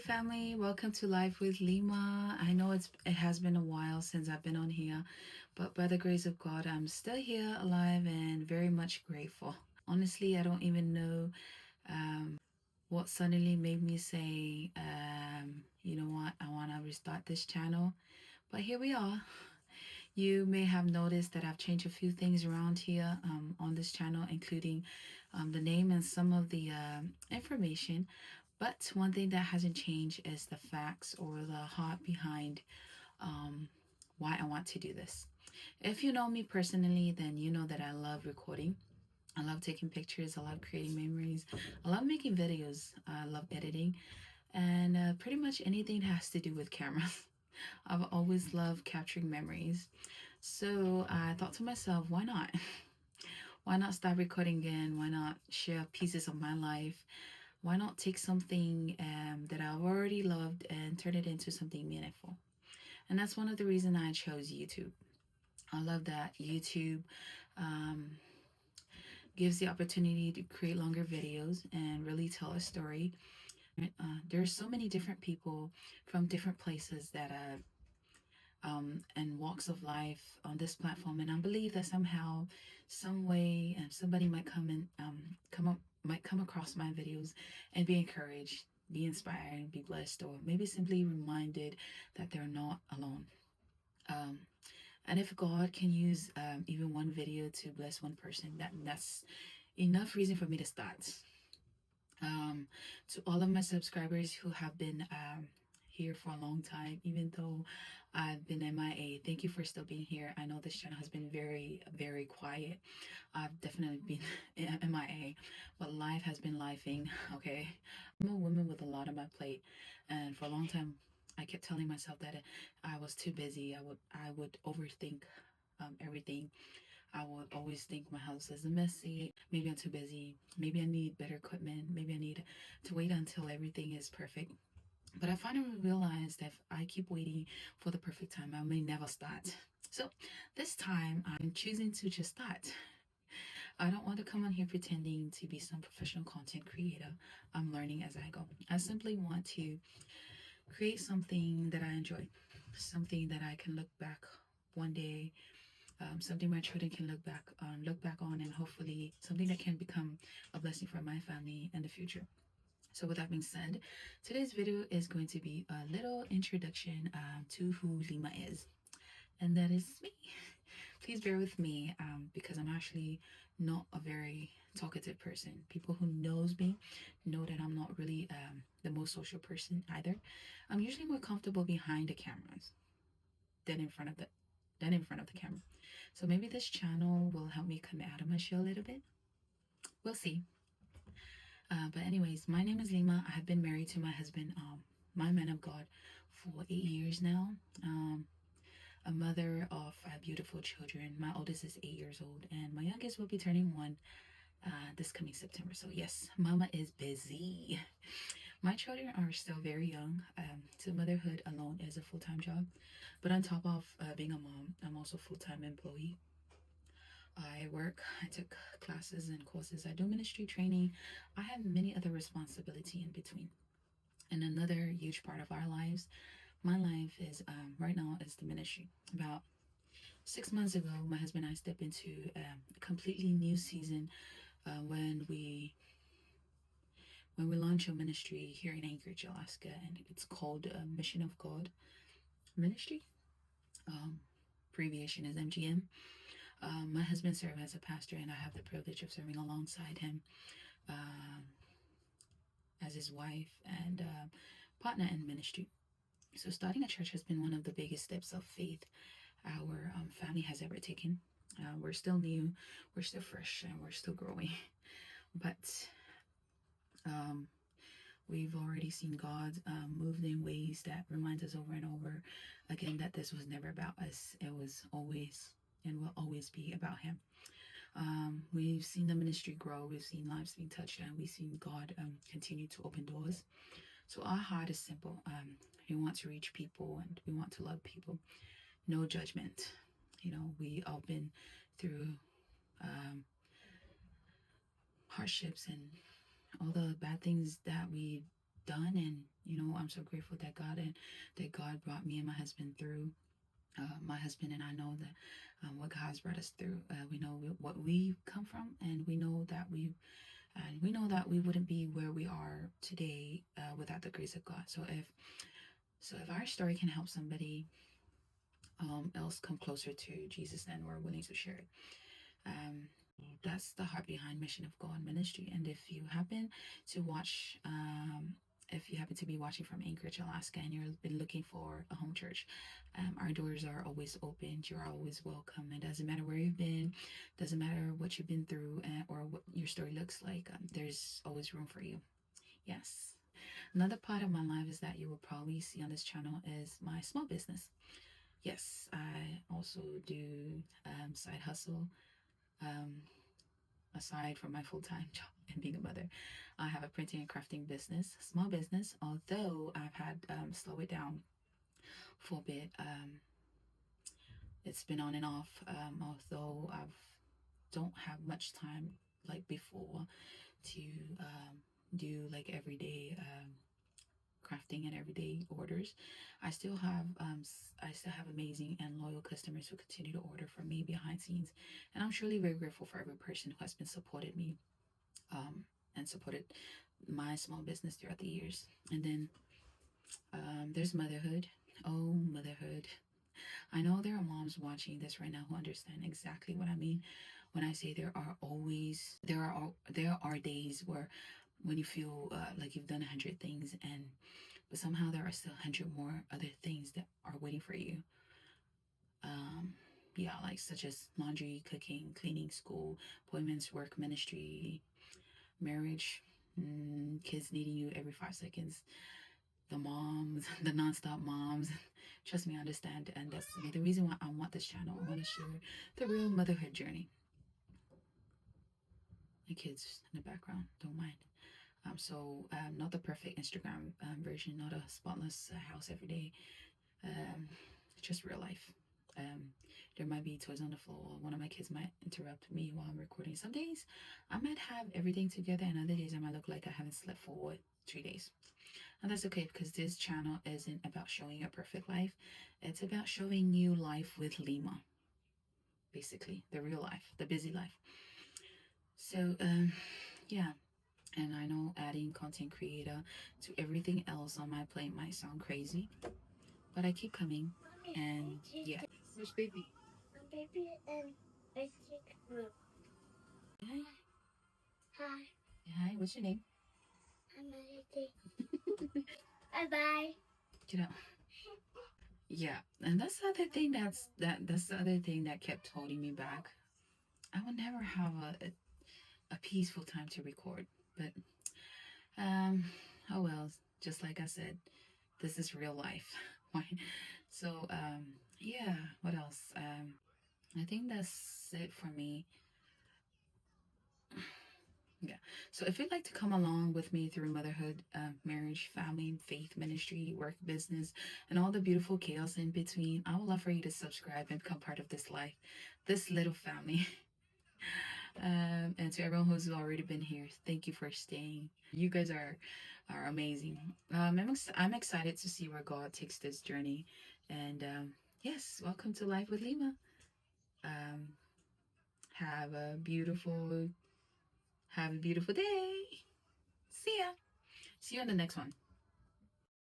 family, welcome to Life with Lima. I know it has been a while since I've been on here, but by the grace of God, I'm still here, alive, and very much grateful. Honestly, I don't even know what suddenly made me say, you know what, I want to restart this channel. But here we are. You may have noticed that I've changed a few things around here on this channel, including the name and some of the information. But one thing that hasn't changed is the facts or the heart behind why I want to do this. If you know me personally, then you know that I love recording. I love taking pictures. I love creating memories. I love making videos. I love editing. And pretty much anything that has to do with cameras. I've always loved capturing memories. So I thought to myself, why not? Why not start recording again? Why not share pieces of my life? Why not take something that I've already loved and turn it into something meaningful? And that's one of the reasons I chose YouTube. I love that YouTube um, gives the opportunity to create longer videos and really tell a story. There's so many different people from different places that and walks of life on this platform, and I believe that somehow, some way, somebody might might come across my videos and be encouraged, be inspired, be blessed, or maybe simply reminded that they're not alone. Um, and if God can use even one video to bless one person, that's enough reason for me to start. To all of my subscribers who have been here for a long time, even though I've been MIA, thank you for still being here. I know this channel has been very, very quiet. I've definitely been MIA, but life has been lifing. Okay, I'm a woman with a lot on my plate, and for a long time, I kept telling myself that I was too busy. I would overthink everything. I would always think my house is messy. Maybe I'm too busy. Maybe I need better equipment. Maybe I need to wait until everything is perfect. But I finally realized that if I keep waiting for the perfect time, I may never start. So this time I'm choosing to just start. I don't want to come on here pretending to be some professional content creator. I'm learning as I go. I simply want to create something that I enjoy, something that I can look back one day, something my children can look back on, and hopefully something that can become a blessing for my family in the future. So with that being said, today's video is going to be a little introduction to who Lima is, and that is me. Please bear with me because I'm actually not a very talkative person. People who knows me know that I'm not really the most social person either. I'm usually more comfortable behind the cameras than in front of the camera. So maybe this channel will help me come out of my shell a little bit. We'll see. But anyways, my name is Lima. I have been married to my husband, my man of God, for 8 years now. A mother of 5 beautiful children. My oldest is 8 years old, and my youngest will be turning one this coming September. So yes, Mama is busy. My children are still very young. So motherhood alone is a full-time job, but on top of being a mom, I'm also a full-time employee. I work, I took classes and courses, I do ministry training. I have many other responsibility in between. And another huge part of our lives, my life is right now is the ministry. About 6 months ago, my husband and I stepped into a completely new season when we launched a ministry here in Anchorage, Alaska, and it's called Mission of God Ministry. Um, abbreviation is MGM. My husband serves as a pastor, and I have the privilege of serving alongside him um, as his wife and partner in ministry. So, starting a church has been one of the biggest steps of faith our family has ever taken. We're still new, we're still fresh, and we're still growing. But um, we've already seen God move in ways that remind us over and over again that this was never about us. It was always and will always be about Him. We've seen the ministry grow, we've seen lives being touched, and we've seen God continue to open doors. So our heart is simple. We want to reach people and we want to love people. No judgment. You know, we all been through hardships and all the bad things that we done. And I'm so grateful that God brought me and my husband through. My husband and I know that what God's brought us through. We know what we come from, and we know that we wouldn't be where we are today without the grace of God. So if our story can help somebody else come closer to Jesus, then we're willing to share it. Um, that's the heart behind Mission of God Ministry. And if you happen to be watching from Anchorage, Alaska, and you've been looking for a home church, our doors are always open. You're always welcome. It doesn't matter where you've been, doesn't matter what you've been through, or what your story looks like. There's always room for you. Yes. Another part of my life is that you will probably see on this channel is my small business. Yes, I also do side hustle. Um, Aside from my full-time job and being a mother, I have a printing and crafting business, small business, although I've had slow it down for a bit. It's been on and off, although I don't have much time like before to do like everyday crafting and everyday orders. I still have amazing and loyal customers who continue to order from me behind scenes, and I'm truly very grateful for every person who has been supported me and supported my small business throughout the years. And then there's motherhood. Oh, motherhood. I know there are moms watching this right now who understand exactly what I mean when I say there are days where when you feel like you've done 100 things, but somehow there are still 100 more other things that are waiting for you. Yeah, like such as laundry, cooking, cleaning, school, appointments, work, ministry, marriage, kids needing you every 5 seconds, the moms, the nonstop moms. Trust me, I understand. And that's the reason why I want this channel. I want to share the real motherhood journey. The kids in the background, don't mind. Not the perfect Instagram version, not a spotless house every day. Um, just real life. There might be toys on the floor. One of my kids might interrupt me while I'm recording. Some days I might have everything together, and other days I might look like I haven't slept for 3 days. And that's okay, because this channel isn't about showing you a perfect life. It's about showing you life with Lima, basically, the real life, the busy life. So, yeah. And I know adding content creator to everything else on my plate might sound crazy, but I keep coming. And yeah. Where's baby? Baby and I think hi. Hi. Hi, what's your name? I'm Melody. Bye bye. Get out. Yeah, and that's the other thing that's the other thing that kept holding me back. I would never have a peaceful time to record, but um oh well, just like I said, this is real life. So yeah, what else? I think that's it for me. Yeah. So if you'd like to come along with me through motherhood, marriage, family, faith, ministry, work, business, and all the beautiful chaos in between, I would love for you to subscribe and become part of this life, this little family. And to everyone who's already been here, thank you for staying. You guys are amazing. I'm excited to see where God takes this journey. And yes, welcome to Life with Lima. Um, have a beautiful have a beautiful day. See ya. See you on the next one.